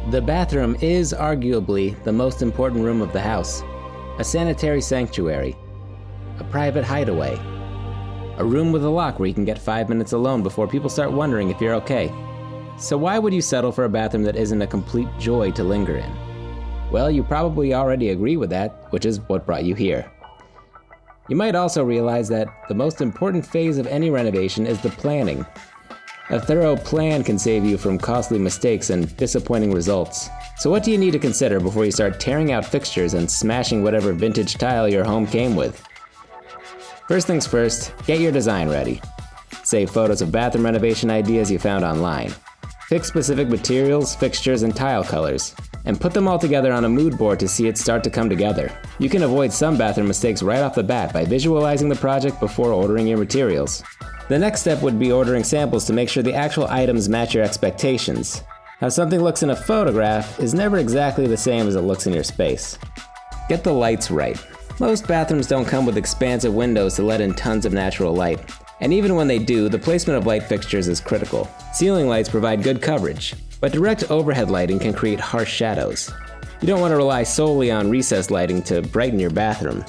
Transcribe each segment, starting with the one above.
The bathroom is arguably the most important room of the house. A sanitary sanctuary. A private hideaway. A room with a lock where you can get 5 minutes alone before people start wondering if you're okay. So why would you settle for a bathroom that isn't a complete joy to linger in? Well, you probably already agree with that, which is what brought you here. You might also realize that the most important phase of any renovation is the planning. A thorough plan can save you from costly mistakes and disappointing results. So what do you need to consider before you start tearing out fixtures and smashing whatever vintage tile your home came with? First things first, get your design ready. Save photos of bathroom renovation ideas you found online. Pick specific materials, fixtures, and tile colors, and put them all together on a mood board to see it start to come together. You can avoid some bathroom mistakes right off the bat by visualizing the project before ordering your materials. The next step would be ordering samples to make sure the actual items match your expectations. How something looks in a photograph is never exactly the same as it looks in your space. Get the lights right. Most bathrooms don't come with expansive windows to let in tons of natural light. And even when they do, the placement of light fixtures is critical. Ceiling lights provide good coverage, but direct overhead lighting can create harsh shadows. You don't want to rely solely on recessed lighting to brighten your bathroom.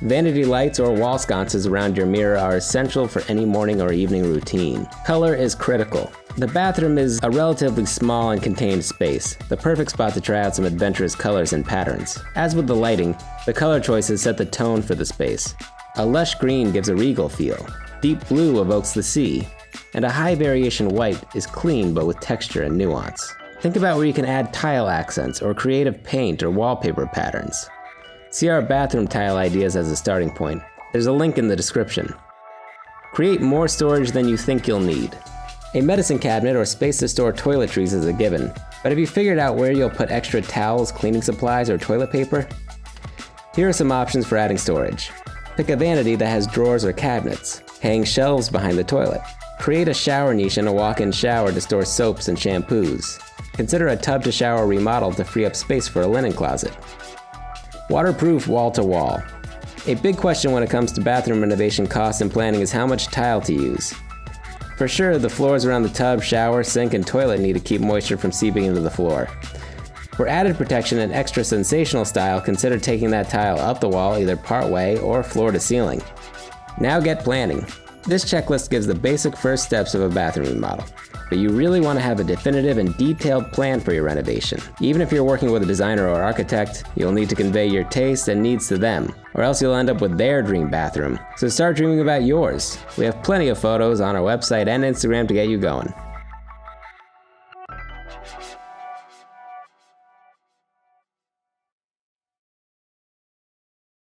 Vanity lights or wall sconces around your mirror are essential for any morning or evening routine. Color is critical. The bathroom is a relatively small and contained space, the perfect spot to try out some adventurous colors and patterns. As with the lighting, the color choices set the tone for the space. A lush green gives a regal feel, deep blue evokes the sea, and a high variation white is clean but with texture and nuance. Think about where you can add tile accents or creative paint or wallpaper patterns. See our bathroom tile ideas as a starting point. There's a link in the description. Create more storage than you think you'll need. A medicine cabinet or space to store toiletries is a given, but have you figured out where you'll put extra towels, cleaning supplies, or toilet paper? Here are some options for adding storage. Pick a vanity that has drawers or cabinets. Hang shelves behind the toilet. Create a shower niche in a walk-in shower to store soaps and shampoos. Consider a tub to shower remodel to free up space for a linen closet. Waterproof wall-to-wall. A big question when it comes to bathroom renovation costs and planning is how much tile to use. For sure, the floors around the tub, shower, sink, and toilet need to keep moisture from seeping into the floor. For added protection and extra sensational style, consider taking that tile up the wall either part way or floor to ceiling. Now get planning. This checklist gives the basic first steps of a bathroom remodel, but you really want to have a definitive and detailed plan for your renovation. Even if you're working with a designer or architect, you'll need to convey your taste and needs to them, or else you'll end up with their dream bathroom. So start dreaming about yours. We have plenty of photos on our website and Instagram to get you going.